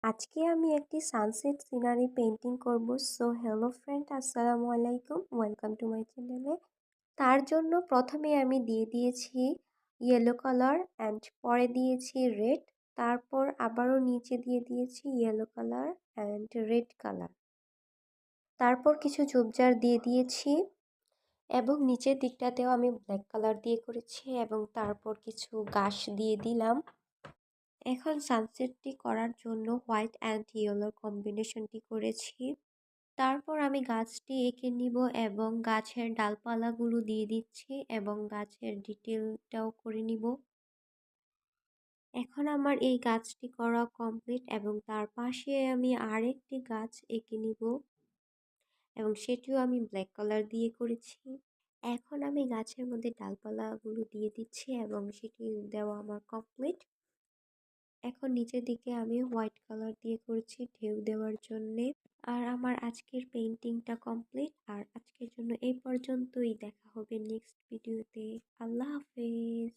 আজকে আমি একটি সানসেট সিনারি পেন্টিং করব। সো হ্যালো ফ্রেন্ড, আসসালামু আলাইকুম, ওয়েলকাম টু মাই চ্যানেলে। তার জন্য প্রথমে আমি দিয়ে দিয়েছি ইয়েলো কালার অ্যান্ড পরে দিয়েছি রেড, তারপর আবারও নিচে দিয়ে দিয়েছি yellow colour and red colour, তারপর কিছু ঝোপঝাড় দিয়ে দিয়েছি এবং নিচের দিকটাতেও আমি ব্ল্যাক কালার দিয়ে করেছি এবং তারপর কিছু গাছ দিয়ে দিলাম। এখন সানসেটটি করার জন্য হোয়াইট অ্যান্ড ইয়েলোর কম্বিনেশনটি করেছি। তারপর আমি গাছটি এঁকে নিব এবং গাছের ডালপালাগুলো দিয়ে দিচ্ছি এবং গাছের ডিটেলটাও করে নিব। এখন আমার এই গাছটি করা কমপ্লিট এবং তার পাশে আমি আরেকটি গাছ এঁকে নিব এবং সেটিও আমি ব্ল্যাক কালার দিয়ে করেছি। এখন আমি গাছের মধ্যে ডালপালাগুলো দিয়ে দিচ্ছি এবং সেটি দেওয়া আমার কমপ্লিট। এখন নিচের দিকে আমি হোয়াইট কালার দিয়ে করেছি ঢেউ দেওয়ার জন্যে। আর আমার আজকের পেইন্টিংটা কমপ্লিট। আর আজকের জন্য এই পর্যন্তই। দেখা হবে নেক্সট ভিডিওতে। আল্লাহ হাফেজ।